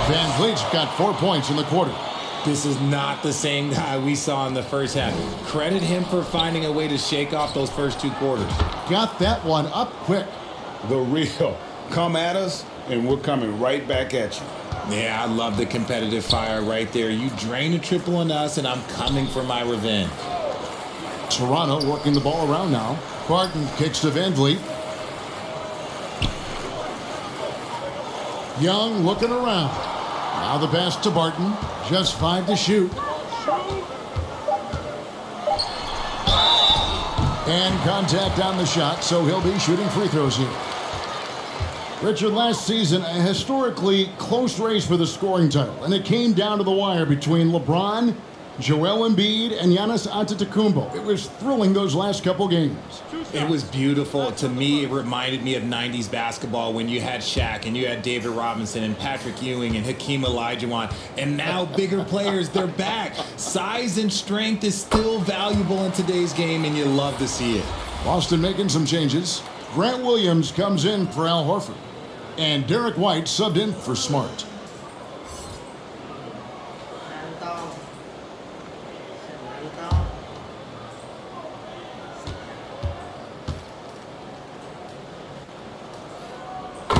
Van Vliet's got 4 points in the quarter. This is not the same guy we saw in the first half. Credit him for finding a way to shake off those first 2 quarters. Got that one up quick. The real. Come at us, and we're coming right back at you. Yeah, I love the competitive fire right there. You drain a triple on us, and I'm coming for my revenge. Toronto working the ball around now. Barton kicks to Van Vliet. Young looking around. Now the pass to Barton. Just 5 to shoot. And contact on the shot, so he'll be shooting free throws here. Richard, last season, a historically close race for the scoring title, and it came down to the wire between LeBron, Joel Embiid, and Giannis Antetokounmpo. It was thrilling those last couple games. It was beautiful. To me, it reminded me of 90s basketball when you had Shaq and you had David Robinson and Patrick Ewing and Hakeem Olajuwon. And now bigger players, they're back. Size and strength is still valuable in today's game, and you love to see it. Boston making some changes. Grant Williams comes in for Al Horford. And Derek White subbed in for Smart.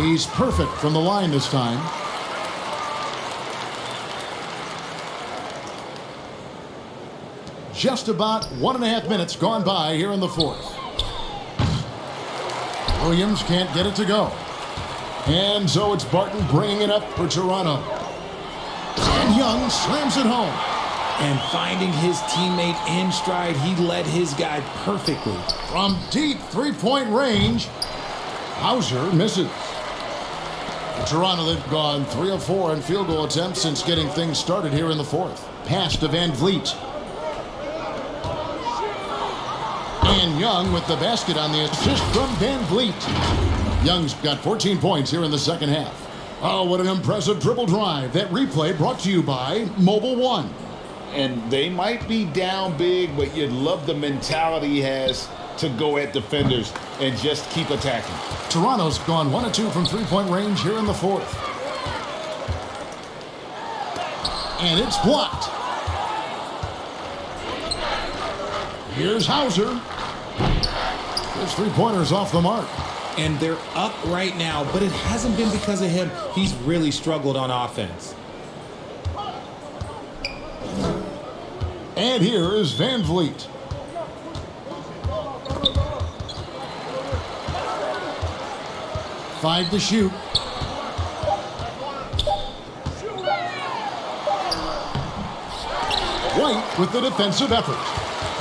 He's perfect from the line this time. Just about 1.5 minutes gone by here in the 4th. Williams can't get it to go. And so it's Barton bringing it up for Toronto. And Young slams it home. And finding his teammate in stride, he led his guy perfectly. From deep 3-point range, Hauser misses. Toronto, they've gone 3 of 4 in field goal attempts since getting things started here in the 4th. Pass to Van Vliet. And Young with the basket on the assist from Van Vliet. Young's got 14 points here in the second half. Oh, what an impressive dribble drive. That replay brought to you by Mobile One. And they might be down big, but you'd love the mentality he has to go at defenders and just keep attacking. Toronto's gone 1 of 2 from 3-point range here in the 4th. And it's blocked. Here's Hauser. His 3-pointer's off the mark. And they're up right now, but it hasn't been because of him. He's really struggled on offense. And here is Van Vliet. Five to shoot. White with the defensive effort.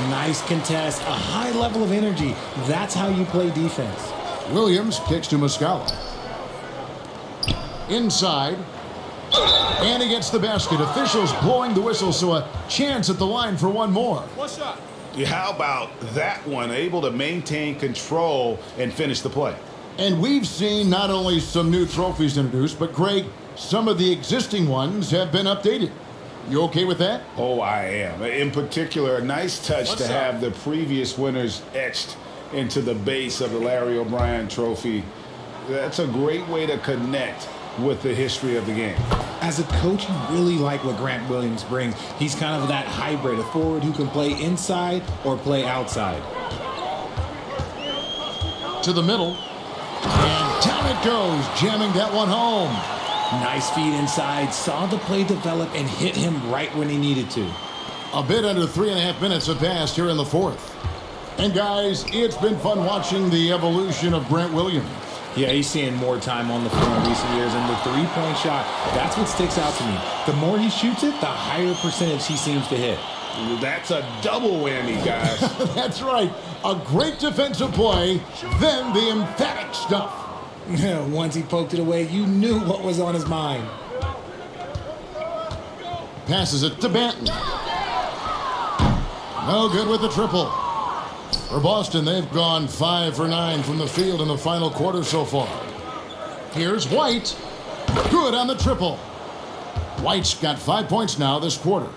Nice contest, a high level of energy. That's how you play defense. Williams kicks to Muscala. Inside. And he gets the basket. Officials blowing the whistle, so a chance at the line for one more. One shot. How about that one? Able to maintain control and finish the play. And we've seen not only some new trophies introduced, but Greg, some of the existing ones have been updated. You okay with that? Oh, I am. In particular, a nice touch to have the previous winners etched into the base of the Larry O'Brien trophy. That's a great way to connect with the history of the game. As a coach, you really like what Grant Williams brings. He's kind of that hybrid, a forward who can play inside or play outside. To the middle. And down it goes, jamming that one home. Nice feed inside, saw the play develop and hit him right when he needed to. A bit under 3.5 minutes have passed here in the fourth. And guys, it's been fun watching the evolution of Grant Williams. Yeah, he's seeing more time on the floor in recent years, and the three-point shot, that's what sticks out to me. The more he shoots it, the higher percentage he seems to hit. That's a double whammy, guys. That's right. A great defensive play, then the emphatic stuff. Once he poked it away, you knew what was on his mind. Passes it to Banton. No good with the triple. For Boston, they've gone 5 for 9 from the field in the final quarter so far. Here's White. Good on the triple. White's got 5 points now this quarter.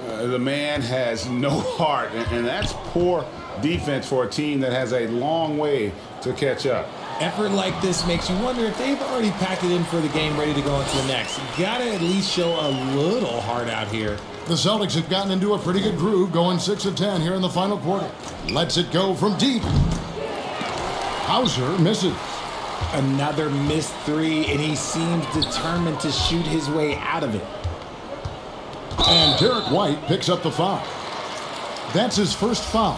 The man has no heart, and that's poor defense for a team that has a long way to catch up. Effort like this makes you wonder if they've already packed it in for the game ready to go into the next. Gotta at least show a little heart out here. The Celtics have gotten into a pretty good groove, going 6 of 10 here in the final quarter. Lets it go from deep. Hauser misses. Another missed three, and he seems determined to shoot his way out of it. And Derek White picks up the foul. That's his first foul.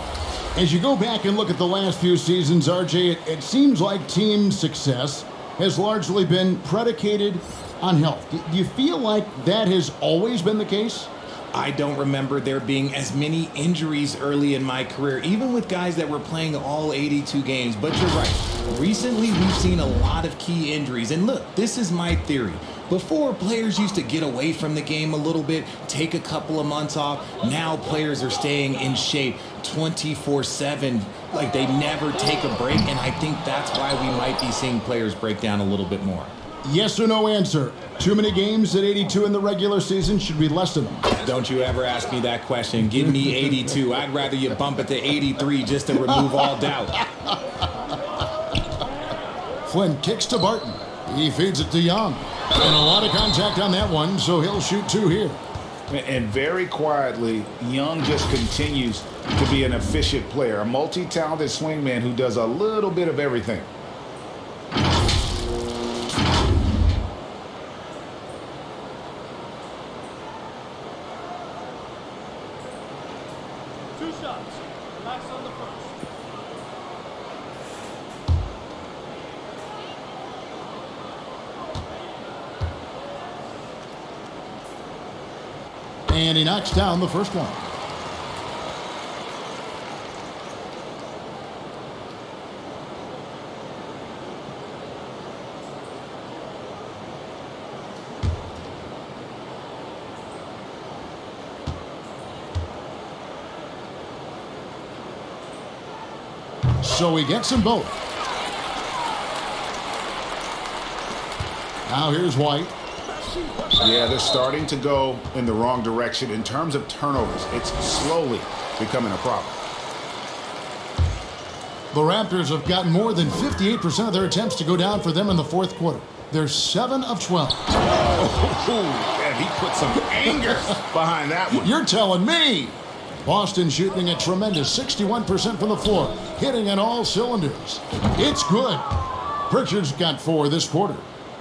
As you go back and look at the last few seasons, RJ, it seems like team success has largely been predicated on health. Do you feel like that has always been the case? I don't remember there being as many injuries early in my career, even with guys that were playing all 82 games. But you're right. Recently, we've seen a lot of key injuries. And look, this is my theory. Before, players used to get away from the game a little bit, take a couple of months off. Now players are staying in shape 24/7, like they never take a break. And I think that's why we might be seeing players break down a little bit more. Yes or no answer. Too many games at 82 in the regular season, should we lessen them? Don't you ever ask me that question. Give me 82. I'd rather you bump it to 83 just to remove all doubt. Flynn kicks to Barton. He feeds it to Young. And a lot of contact on that one, so he'll shoot 2 here. And very quietly, Young just continues to be an efficient player, a multi-talented swingman who does a little bit of everything. Two shots. Relax on the first. And he knocks down the first one. So he gets them both. Now here's White. Yeah, they're starting to go in the wrong direction in terms of turnovers. It's slowly becoming a problem. The Raptors have gotten more than 58% of their attempts to go down for them in the fourth quarter. They're 7 of 12. Oh, and he put some anger behind that one. You're telling me. Boston shooting a tremendous 61% from the floor, hitting on all cylinders. It's good. Pritchard's got 4 this quarter.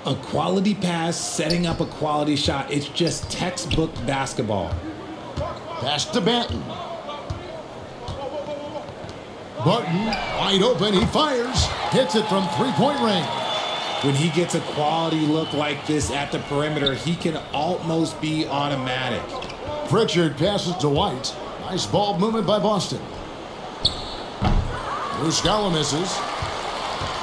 A quality pass, setting up a quality shot. It's just textbook basketball. Pass to Banton. Barton, wide open, he fires. Hits it from 3-point range. When he gets a quality look like this at the perimeter, he can almost be automatic. Pritchard passes to White. Nice ball movement by Boston. Muscala misses.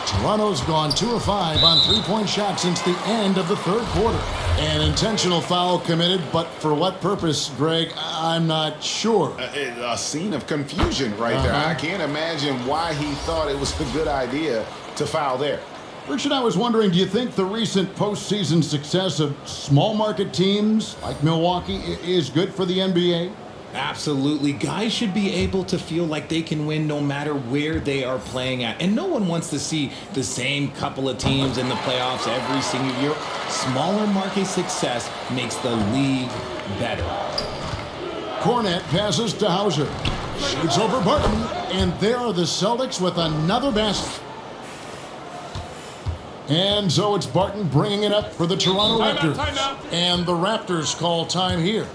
Toronto's gone 2 of 5 on 3-point shots since the end of the third quarter. An intentional foul committed, but for what purpose, Greg? I'm not sure. A scene of confusion right there. I can't imagine why he thought it was a good idea to foul there. Richard, I was wondering, do you think the recent postseason success of small market teams like Milwaukee is good for the NBA? Absolutely. Guys should be able to feel like they can win no matter where they are playing at. And no one wants to see the same couple of teams in the playoffs every single year. Smaller market success makes the league better. Cornette passes to Hauser. Shoots over Barton. And there are the Celtics with another basket. And so it's Barton bringing it up for the Toronto Raptors. And the Raptors call time here.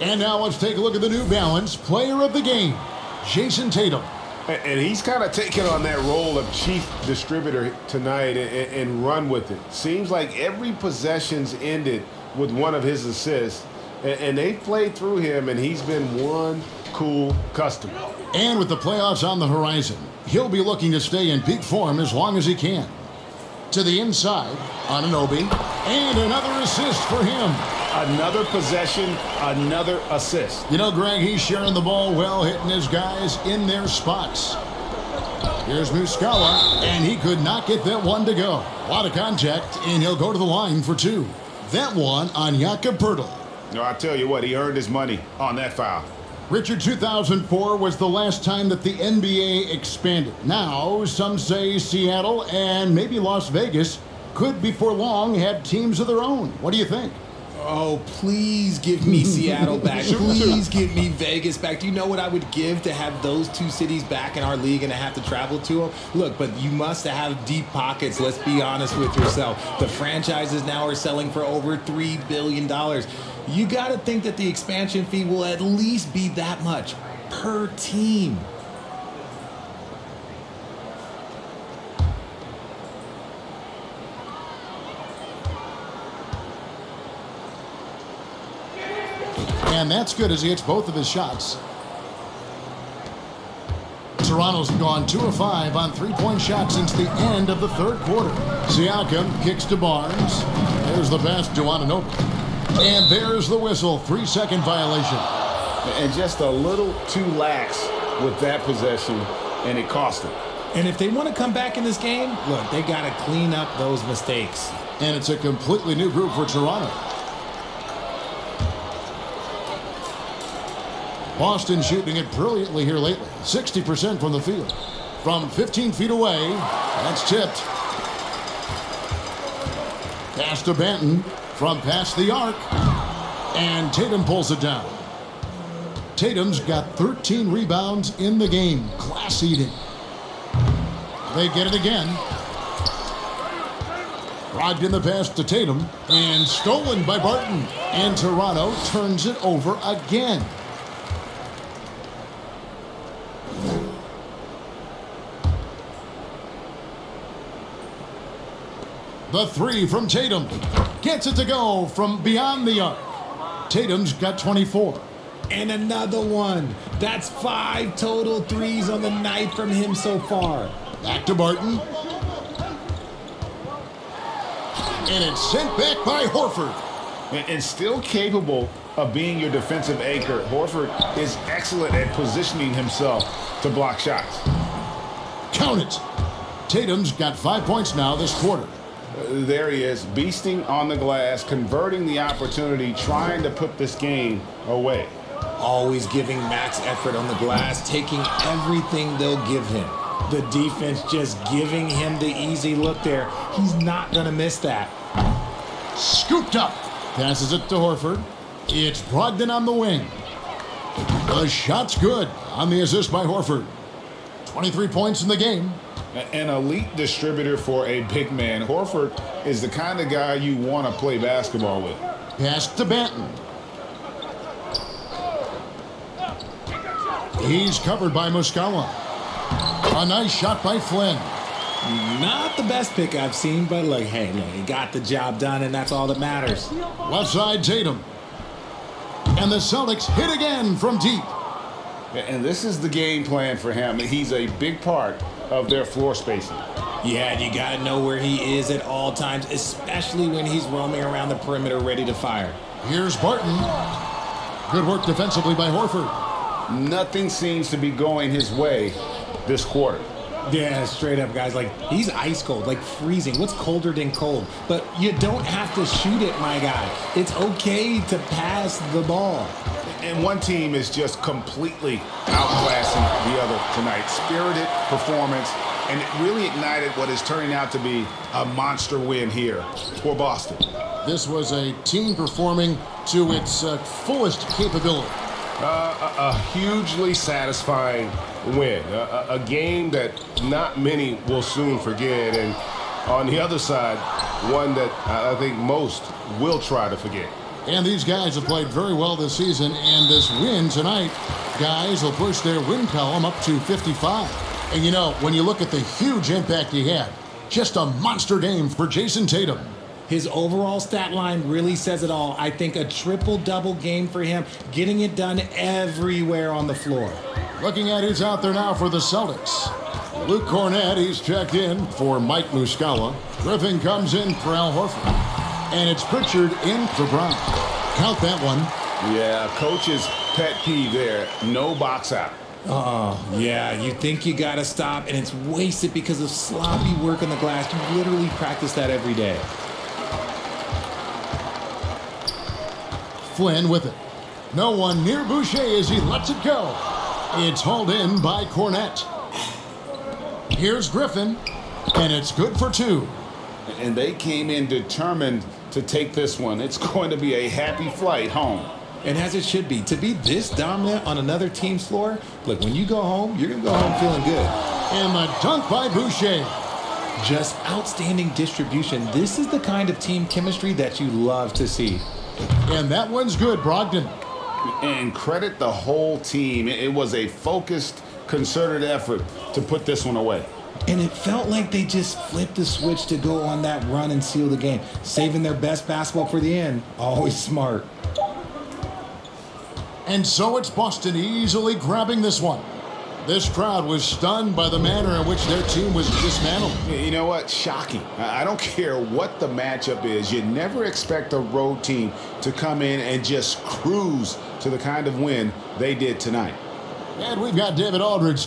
And now let's take a look at the New Balance Player of the Game, Jason Tatum. And he's kind of taken on that role of chief distributor tonight and run with it. Seems like every possession's ended with one of his assists. And they've played through him, and he's been one cool customer. And with the playoffs on the horizon, he'll be looking to stay in peak form as long as he can. To the inside, Anunoby, and another assist for him. Another possession, another assist. You know, Greg, he's sharing the ball well, hitting his guys in their spots. Here's Muscala, and he could not get that one to go. A lot of contact, and he'll go to the line for two. That one on Apirl. No, I tell you what, he earned his money on that foul. Richard, 2004 was the last time that the NBA expanded. Now, some say Seattle and maybe Las Vegas could before long have teams of their own. What do you think? Oh, please give me Seattle back. Please give me Vegas back. Do you know what I would give to have those two cities back in our league and to have to travel to them? Look, but you must have deep pockets. Let's be honest with yourself. The franchises now are selling for over $3 billion. You got to think that the expansion fee will at least be that much per team. And that's good as he hits both of his shots. Toronto's gone 2 of 5 on three-point shots since the end of the third quarter. Siakam kicks to Barnes. There's the pass to Anunoby. And there's the whistle, 3-second violation. And just a little too lax with that possession, and it cost them. And if they want to come back in this game, look, they got to clean up those mistakes. And it's a completely new group for Toronto. Boston shooting it brilliantly here lately. 60% from the field. From 15 feet away, that's tipped. Pass to Banton from past the arc. And Tatum pulls it down. Tatum's got 13 rebounds in the game. Class eating. They get it again. Rogged in the pass to Tatum. And stolen by Barton. And Toronto turns it over again. The three from Tatum. Gets it to go from beyond the arc. Tatum's got 24. And another one. That's 5 total threes on the night from him so far. Back to Barton. And it's sent back by Horford. And still capable of being your defensive anchor, Horford is excellent at positioning himself to block shots. Count it. Tatum's got 5 points now this quarter. There he is, beasting on the glass, converting the opportunity, trying to put this game away. Always giving max effort on the glass, taking everything they'll give him. The defense just giving him the easy look there. He's not going to miss that. Scooped up. Passes it to Horford. It's Brogdon on the wing. The shot's good on the assist by Horford. 23 points in the game. An elite distributor for a big man. Horford is the kind of guy you want to play basketball with. Pass to Banton. He's covered by Muscala. A nice shot by Flynn. Not the best pick I've seen, but look, hey, look, he got the job done, and that's all that matters. Left side, Tatum. And the Celtics hit again from deep. And this is the game plan for him. He's a big part of their floor spacing. Yeah, and you got to know where he is at all times, especially when he's roaming around the perimeter ready to fire. Here's Barton. Good work defensively by Horford. Nothing seems to be going his way this quarter. Yeah, straight up, guys. Like, he's ice cold, like freezing. What's colder than cold? But you don't have to shoot it, my guy. It's okay to pass the ball. And one team is just completely outclassing the other tonight. Spirited performance, and it really ignited what is turning out to be a monster win here for Boston. This was a team performing to its fullest capability. A hugely satisfying win. A game that not many will soon forget. And on the other side, one that I think most will try to forget. And these guys have played very well this season. And this win tonight, guys will push their win column up to 55. And you know, when you look at the huge impact he had, just a monster game for Jason Tatum. His overall stat line really says it all. I think a triple-double game for him, getting it done everywhere on the floor. Looking at who's out there now for the Celtics. Luke Cornett, he's checked in for Mike Muscala. Griffin comes in for Al Horford. And it's Pritchard in for Brown. Count that one. Yeah, coach's pet peeve there. No box out. Yeah, you think you got to stop, and it's wasted because of sloppy work on the glass. You literally practice that every day. Flynn with it. No one near Boucher as he lets it go. It's hauled in by Cornett. Here's Griffin, and it's good for two. And they came in determined to take this one. It's going to be a happy flight home. And as it should be. To be this dominant on another team's floor, look, when you go home, you're going to go home feeling good. And the dunk by Boucher. Just outstanding distribution. This is the kind of team chemistry that you love to see. And that one's good, Brogdon. And credit the whole team. It was a focused, concerted effort to put this one away. And it felt like they just flipped the switch to go on that run and seal the game. Saving their best basketball for the end. Always smart. And so it's Boston easily grabbing this one. This crowd was stunned by the manner in which their team was dismantled. You know what? Shocking. I don't care what the matchup is. You never expect a road team to come in and just cruise to the kind of win they did tonight. And we've got David Aldridge